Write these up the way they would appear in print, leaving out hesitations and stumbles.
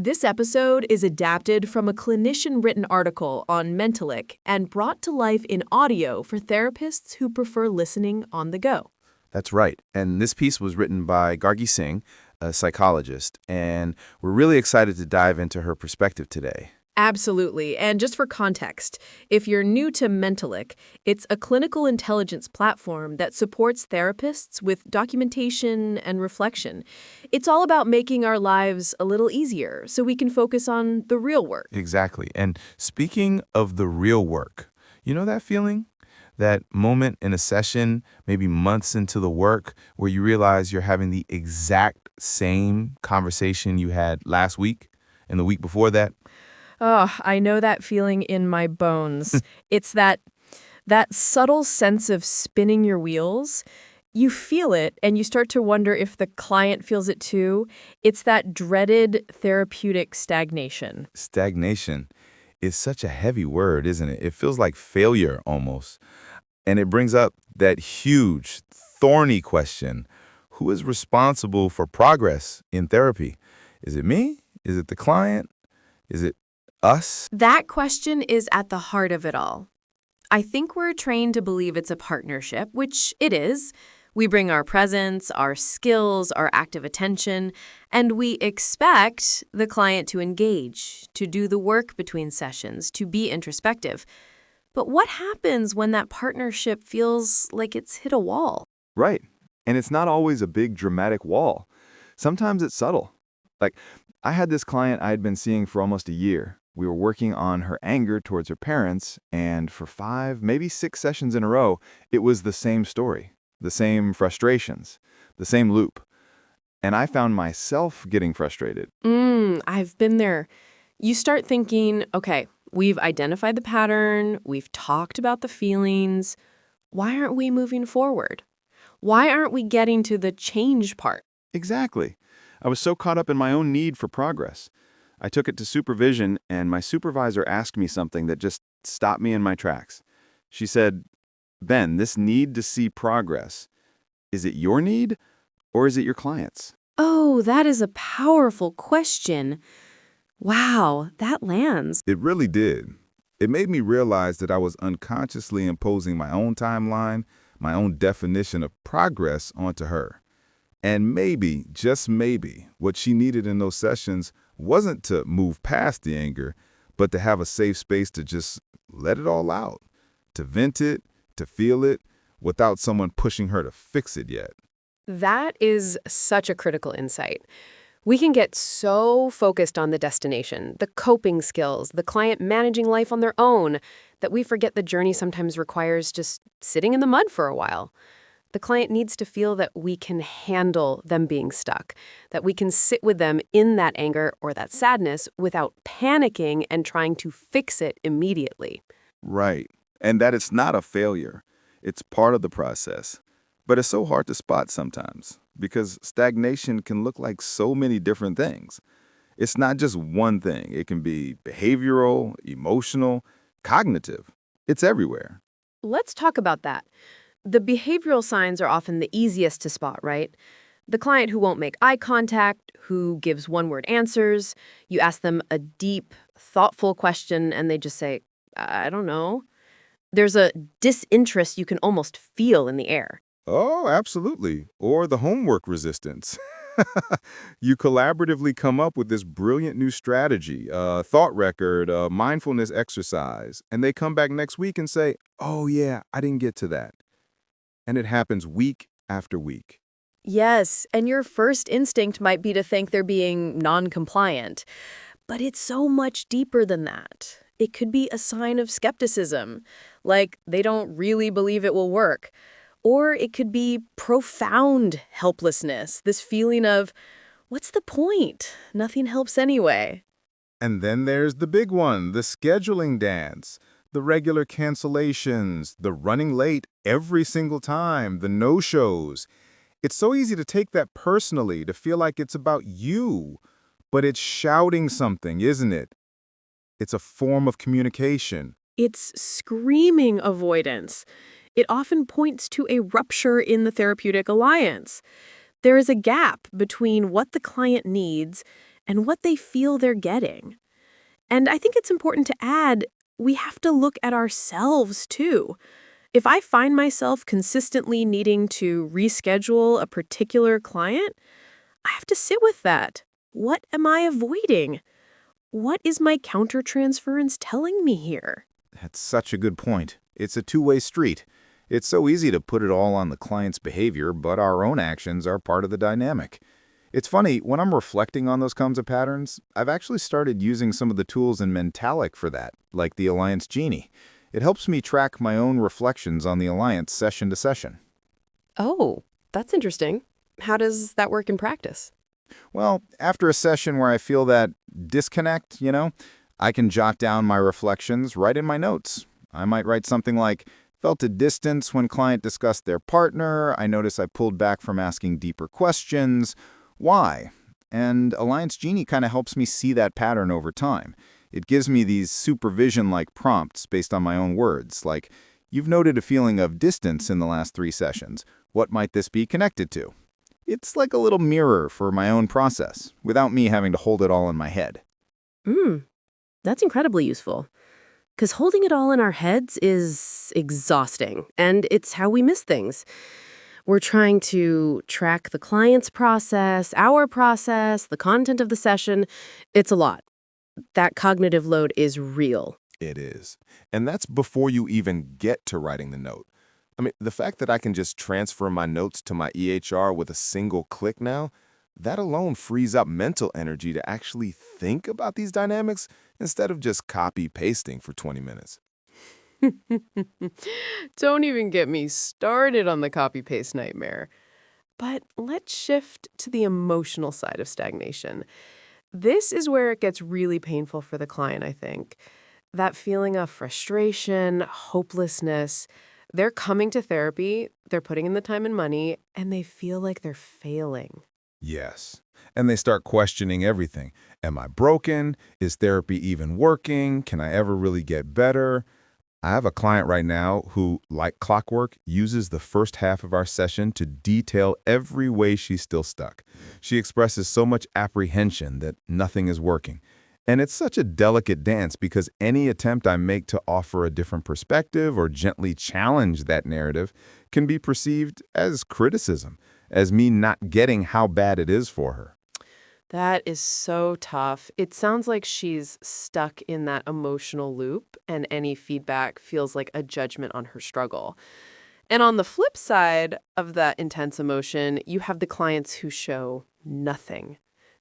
This episode is adapted from a clinician-written article on Mentalyc and brought to life in audio for therapists who prefer listening on the go. That's right. And this piece was written by Gargi Singh, a psychologist, and we're really excited to dive into her perspective today. Absolutely. And just for context, if you're new to Mentalyc, it's a clinical intelligence platform that supports therapists with documentation and reflection. It's all about making our lives a little easier so we can focus on the real work. Exactly. And speaking of the real work, you know that feeling? That moment in a session, maybe months into the work, where you realize you're having the exact same conversation you had last week and the week before that? Oh, I know that feeling in my bones. It's that subtle sense of spinning your wheels. You feel it, and you start to wonder if the client feels it too. It's that dreaded therapeutic stagnation. Stagnation is such a heavy word, isn't it? It feels like failure almost. And it brings up that huge, thorny question: who is responsible for progress in therapy? Is it me? Is it the client? Is it us? That question is at the heart of it all. I think we're trained to believe it's a partnership, which it is. We bring our presence, our skills, our active attention, and we expect the client to engage, to do the work between sessions, to be introspective. But what happens when that partnership feels like it's hit a wall? Right. And it's not always a big dramatic wall. Sometimes it's subtle. Like, I had this client I had been seeing for almost a year. We were working on her anger towards her parents, and for 5, maybe 6 sessions in a row, it was the same story, the same frustrations, the same loop. And I found myself getting frustrated. I've been there. You start thinking, okay, we've identified the pattern, we've talked about the feelings. Why aren't we moving forward? Why aren't we getting to the change part? Exactly. I was so caught up in my own need for progress. I took it to supervision, and my supervisor asked me something that just stopped me in my tracks. She said, "Ben, this need to see progress, is it your need or is it your client's?" Oh, that is a powerful question. Wow, that lands. It really did. It made me realize that I was unconsciously imposing my own timeline, my own definition of progress onto her. And maybe, just maybe, what she needed in those sessions wasn't to move past the anger, but to have a safe space to just let it all out, to vent it, to feel it, without someone pushing her to fix it yet. That is such a critical insight. We can get so focused on the destination, the coping skills, the client managing life on their own, that we forget the journey sometimes requires just sitting in the mud for a while. The client needs to feel that we can handle them being stuck, that we can sit with them in that anger or that sadness without panicking and trying to fix it immediately. Right. And that it's not a failure. It's part of the process. But it's so hard to spot sometimes because stagnation can look like so many different things. It's not just one thing. It can be behavioral, emotional, cognitive. It's everywhere. Let's talk about that. The behavioral signs are often the easiest to spot, right? The client who won't make eye contact, who gives one-word answers. You ask them a deep, thoughtful question, and they just say, I don't know. There's a disinterest you can almost feel in the air. Oh, absolutely. Or the homework resistance. You collaboratively come up with this brilliant new strategy, thought record, mindfulness exercise, and they come back next week and say, oh yeah, I didn't get to that. And it happens week after week. Yes, and your first instinct might be to think they're being non-compliant. But it's so much deeper than that. It could be a sign of skepticism, like they don't really believe it will work. Or it could be profound helplessness, this feeling of, what's the point? Nothing helps anyway. And then there's the big one, the scheduling dance. The regular cancellations, the running late every single time, the no-shows. It's so easy to take that personally, to feel like it's about you. But it's shouting something, isn't it? It's a form of communication. It's screaming avoidance. It often points to a rupture in the therapeutic alliance. There is a gap between what the client needs and what they feel they're getting. And I think it's important to add, we have to look at ourselves too. If I find myself consistently needing to reschedule a particular client, I have to sit with that. What am I avoiding? What is my countertransference telling me here? That's such a good point. It's a two-way street. It's so easy to put it all on the client's behavior, but our own actions are part of the dynamic. It's funny, when I'm reflecting on those kinds of patterns, I've actually started using some of the tools in Mentalyc for that, like the Alliance Genie. It helps me track my own reflections on the Alliance session to session. Oh, that's interesting. How does that work in practice? Well, after a session where I feel that disconnect, I can jot down my reflections right in my notes. I might write something like, felt a distance when client discussed their partner. I notice I pulled back from asking deeper questions. Why? And Alliance Genie kind of helps me see that pattern over time. It gives me these supervision-like prompts based on my own words, like, you've noted a feeling of distance in the last 3 sessions. What might this be connected to? It's like a little mirror for my own process, without me having to hold it all in my head. That's incredibly useful. Because holding it all in our heads is exhausting, and it's how we miss things. We're trying to track the client's process, our process, the content of the session. It's a lot. That cognitive load is real. It is. And that's before you even get to writing the note. I mean, the fact that I can just transfer my notes to my EHR with a single click now, that alone frees up mental energy to actually think about these dynamics instead of just copy-pasting for 20 minutes. Don't even get me started on the copy-paste nightmare. But let's shift to the emotional side of stagnation. This is where it gets really painful for the client, I think. That feeling of frustration, hopelessness. They're coming to therapy, they're putting in the time and money, and they feel like they're failing. Yes. And they start questioning everything. Am I broken? Is therapy even working? Can I ever really get better? I have a client right now who, like clockwork, uses the first half of our session to detail every way she's still stuck. She expresses so much apprehension that nothing is working. And it's such a delicate dance because any attempt I make to offer a different perspective or gently challenge that narrative can be perceived as criticism, as me not getting how bad it is for her. That is so tough. It sounds like she's stuck in that emotional loop, and any feedback feels like a judgment on her struggle. And on the flip side of that intense emotion, you have the clients who show nothing.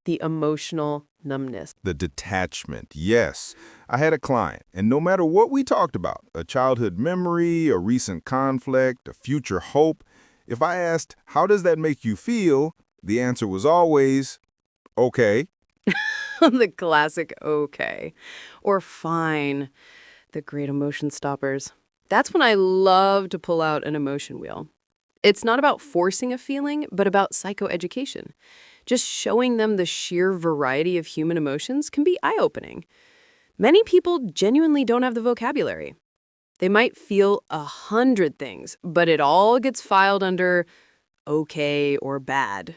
The emotional numbness. The detachment, yes. I had a client, and no matter what we talked about, a childhood memory, a recent conflict, a future hope, if I asked, how does that make you feel? The answer was always, okay. The classic okay. Or fine. The great emotion stoppers. That's when I love to pull out an emotion wheel. It's not about forcing a feeling, but about psychoeducation. Just showing them the sheer variety of human emotions can be eye-opening. Many people genuinely don't have the vocabulary. They might feel 100 things, but it all gets filed under okay or bad.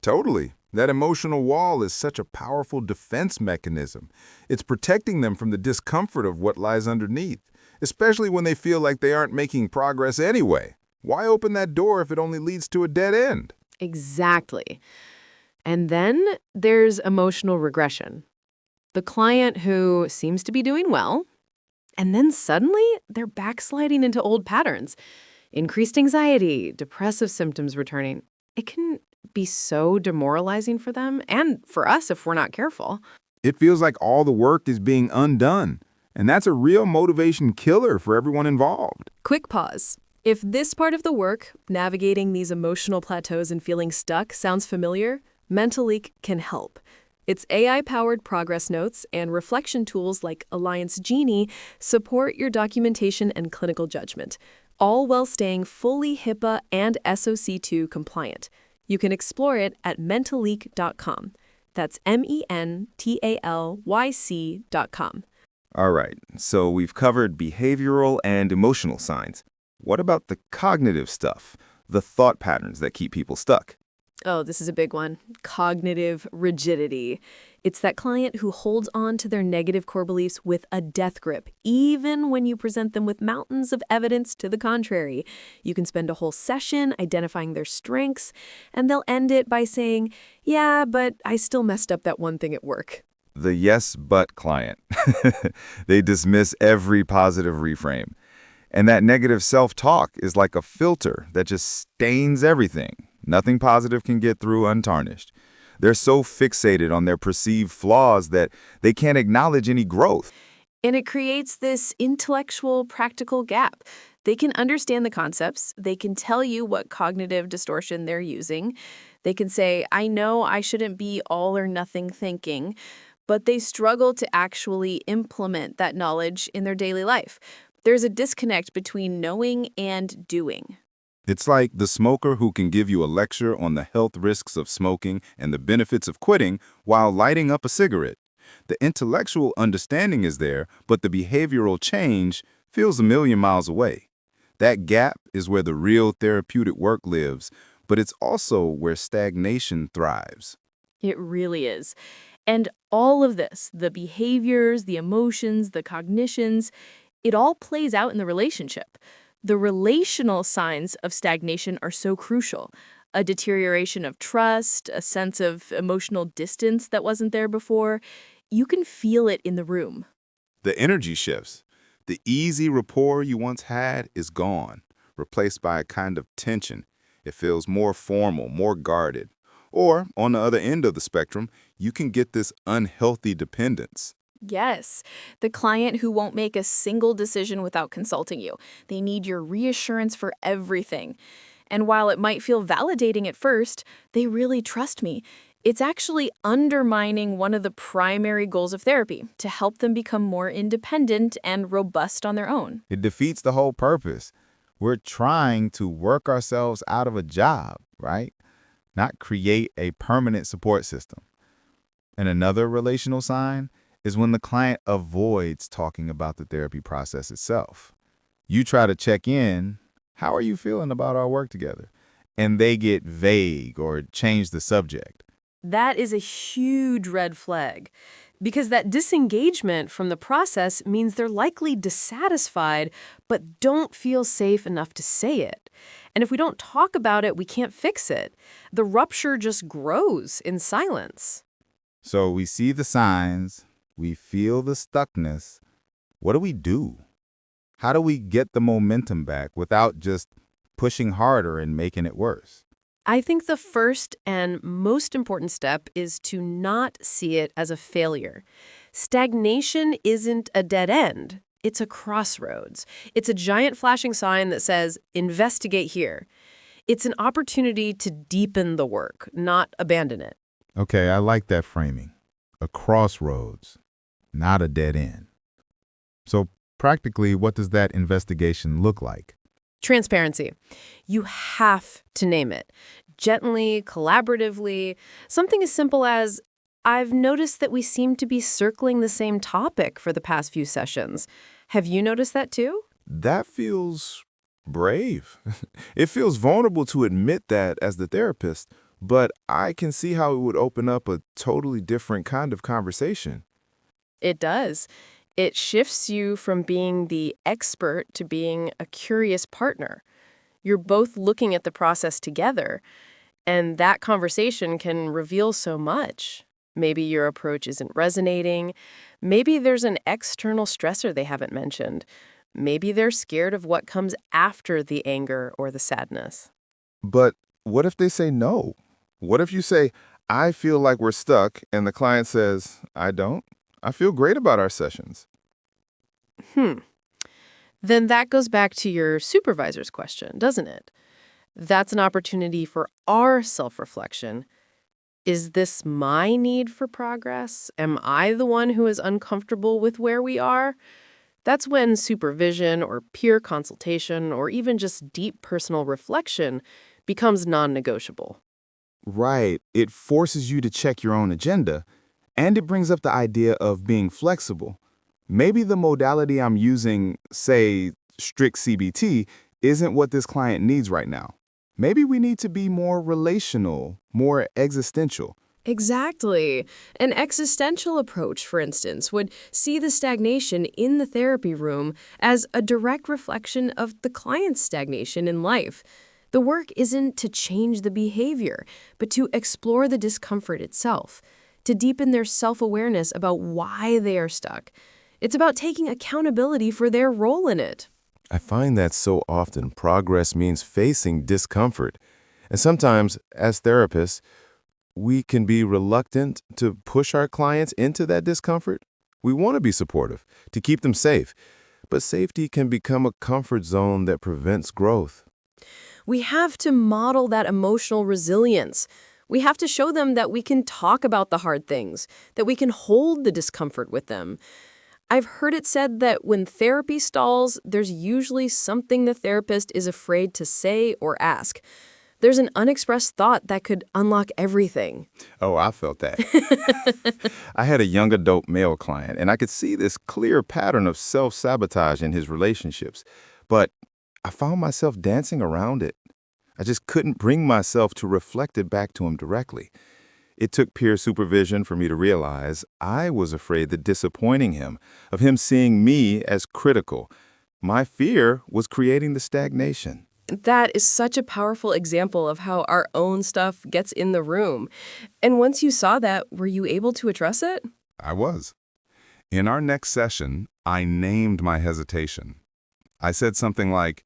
Totally. That emotional wall is such a powerful defense mechanism. It's protecting them from the discomfort of what lies underneath, especially when they feel like they aren't making progress anyway. Why open that door if it only leads to a dead end? Exactly. And then there's emotional regression. The client who seems to be doing well, and then suddenly they're backsliding into old patterns. Increased anxiety, depressive symptoms returning. It can be so demoralizing for them and for us if we're not careful. It feels like all the work is being undone, and that's a real motivation killer for everyone involved. Quick pause. If this part of the work, navigating these emotional plateaus and feeling stuck, sounds familiar, Mentalyc can help. Its AI-powered progress notes and reflection tools like Alliance Genie support your documentation and clinical judgment, all while staying fully HIPAA and SOC2 compliant. You can explore it at Mentalyc.com. That's Mentalyc.com. All right, so we've covered behavioral and emotional signs. What about the cognitive stuff, the thought patterns that keep people stuck? Oh, this is a big one. Cognitive rigidity. It's that client who holds on to their negative core beliefs with a death grip, even when you present them with mountains of evidence to the contrary. You can spend a whole session identifying their strengths, and they'll end it by saying, "Yeah, but I still messed up that one thing at work." The yes but client. They dismiss every positive reframe. And that negative self-talk is like a filter that just stains everything. Nothing positive can get through untarnished. They're so fixated on their perceived flaws that they can't acknowledge any growth. And it creates this intellectual, practical gap. They can understand the concepts. They can tell you what cognitive distortion they're using. They can say, "I know I shouldn't be all or nothing thinking," but they struggle to actually implement that knowledge in their daily life. There's a disconnect between knowing and doing. It's like the smoker who can give you a lecture on the health risks of smoking and the benefits of quitting while lighting up a cigarette. The intellectual understanding is there, but the behavioral change feels a million miles away. That gap is where the real therapeutic work lives, but it's also where stagnation thrives. It really is. And all of this, the behaviors, the emotions, the cognitions, it all plays out in the relationship. The relational signs of stagnation are so crucial. A deterioration of trust, a sense of emotional distance that wasn't there before. You can feel it in the room. The energy shifts. The easy rapport you once had is gone, replaced by a kind of tension. It feels more formal, more guarded. Or, on the other end of the spectrum, you can get this unhealthy dependence. Yes, the client who won't make a single decision without consulting you. They need your reassurance for everything. And while it might feel validating at first, they really trust me. It's actually undermining one of the primary goals of therapy, to help them become more independent and robust on their own. It defeats the whole purpose. We're trying to work ourselves out of a job, right? Not create a permanent support system. And another relational sign is when the client avoids talking about the therapy process itself. You try to check in, how are you feeling about our work together? And they get vague or change the subject. That is a huge red flag because that disengagement from the process means they're likely dissatisfied but don't feel safe enough to say it. And if we don't talk about it, we can't fix it. The rupture just grows in silence. So we see the signs, we feel the stuckness. What do we do? How do we get the momentum back without just pushing harder and making it worse? I think the first and most important step is to not see it as a failure. Stagnation isn't a dead end. It's a crossroads. It's a giant flashing sign that says, investigate here. It's an opportunity to deepen the work, not abandon it. Okay, I like that framing. A crossroads, not a dead end. So practically, what does that investigation look like? Transparency. You have to name it. Gently, collaboratively, something as simple as, I've noticed that we seem to be circling the same topic for the past few sessions. Have you noticed that too? That feels brave. It feels vulnerable to admit that as the therapist, but I can see how it would open up a totally different kind of conversation. It does. It shifts you from being the expert to being a curious partner. You're both looking at the process together, and that conversation can reveal so much. Maybe your approach isn't resonating. Maybe there's an external stressor they haven't mentioned. Maybe they're scared of what comes after the anger or the sadness. But what if they say no? What if you say, I feel like we're stuck, and the client says, I don't? I feel great about our sessions. Then that goes back to your supervisor's question, doesn't it? That's an opportunity for our self-reflection. Is this my need for progress? Am I the one who is uncomfortable with where we are? That's when supervision or peer consultation or even just deep personal reflection becomes non-negotiable. Right. It forces you to check your own agenda, and it brings up the idea of being flexible. Maybe the modality I'm using, say, strict CBT, isn't what this client needs right now. Maybe we need to be more relational, more existential. Exactly. An existential approach, for instance, would see the stagnation in the therapy room as a direct reflection of the client's stagnation in life. The work isn't to change the behavior, but to explore the discomfort itself, to deepen their self-awareness about why they are stuck. It's about taking accountability for their role in it. I find that so often progress means facing discomfort. And sometimes, as therapists, we can be reluctant to push our clients into that discomfort. We want to be supportive, to keep them safe, but safety can become a comfort zone that prevents growth. We have to model that emotional resilience. We have to show them that we can talk about the hard things, that we can hold the discomfort with them. I've heard it said that when therapy stalls, there's usually something the therapist is afraid to say or ask. There's an unexpressed thought that could unlock everything. Oh, I felt that. I had a young adult male client, and I could see this clear pattern of self-sabotage in his relationships. But I found myself dancing around it. I just couldn't bring myself to reflect it back to him directly. It took peer supervision for me to realize I was afraid that disappointing him, of him seeing me as critical. My fear was creating the stagnation. That is such a powerful example of how our own stuff gets in the room. And once you saw that, were you able to address it? I was. In our next session, I named my hesitation. I said something like,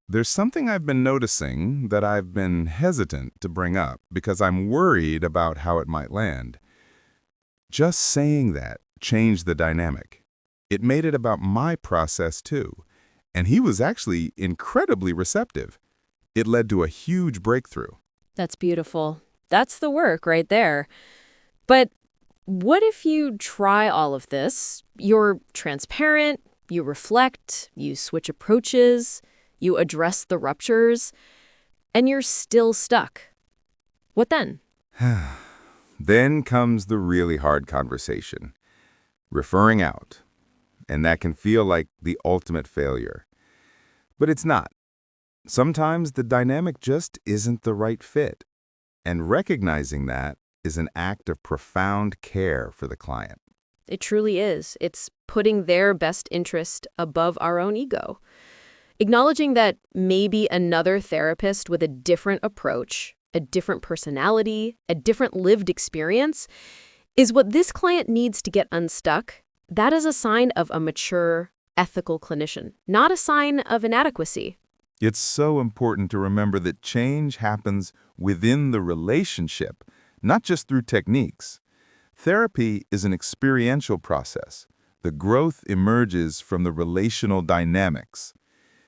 "There's something I've been noticing that I've been hesitant to bring up because I'm worried about how it might land." Just saying that changed the dynamic. It made it about my process too. And he was actually incredibly receptive. It led to a huge breakthrough. That's beautiful. That's the work right there. But what if you try all of this? You're transparent, you reflect, you switch approaches, you address the ruptures, and you're still stuck. What then? Then comes the really hard conversation. Referring out. And that can feel like the ultimate failure. But it's not. Sometimes the dynamic just isn't the right fit. And recognizing that is an act of profound care for the client. It truly is. It's putting their best interest above our own ego. Acknowledging that maybe another therapist with a different approach, a different personality, a different lived experience is what this client needs to get unstuck. That is a sign of a mature, ethical clinician, not a sign of inadequacy. It's so important to remember that change happens within the relationship, not just through techniques. Therapy is an experiential process. The growth emerges from the relational dynamics.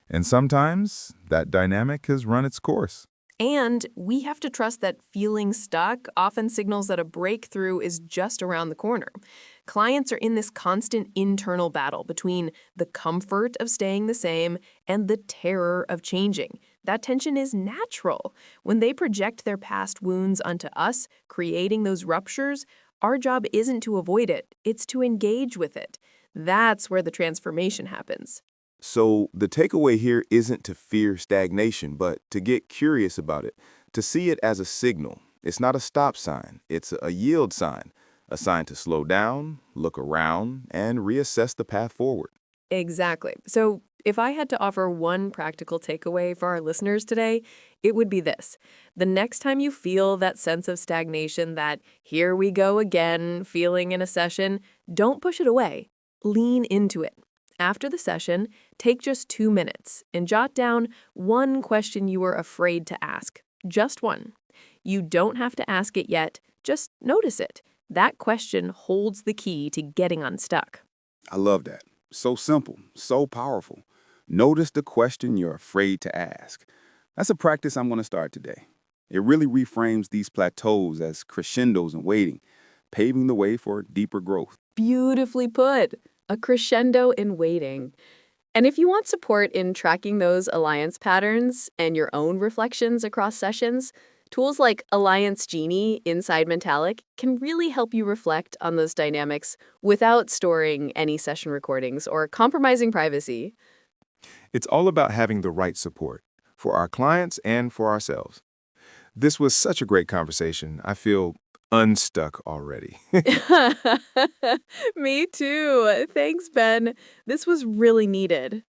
And sometimes that dynamic has run its course. And we have to trust that feeling stuck often signals that a breakthrough is just around the corner. Clients are in this constant internal battle between the comfort of staying the same and the terror of changing. That tension is natural. When they project their past wounds onto us, creating those ruptures, our job isn't to avoid it, it's to engage with it. That's where the transformation happens. So the takeaway here isn't to fear stagnation, but to get curious about it, to see it as a signal. It's not a stop sign, it's a yield sign, a sign to slow down, look around, and reassess the path forward. Exactly. So if I had to offer one practical takeaway for our listeners today, it would be this. The next time you feel that sense of stagnation, that here we go again feeling in a session, don't push it away. Lean into it. After the session, take just 2 minutes and jot down one question you were afraid to ask. Just one. You don't have to ask it yet, just notice it. That question holds the key to getting unstuck. I love that. So simple, so powerful. Notice the question you're afraid to ask. That's a practice I'm going to start today. It really reframes these plateaus as crescendos and waiting, paving the way for deeper growth. Beautifully put. A crescendo in waiting. And if you want support in tracking those alliance patterns and your own reflections across sessions, tools like Alliance Genie inside Mentalyc can really help you reflect on those dynamics without storing any session recordings or compromising privacy. It's all about having the right support. for our clients and for ourselves. This was such a great conversation. I feel unstuck already. Me too. Thanks, Ben. This was really needed.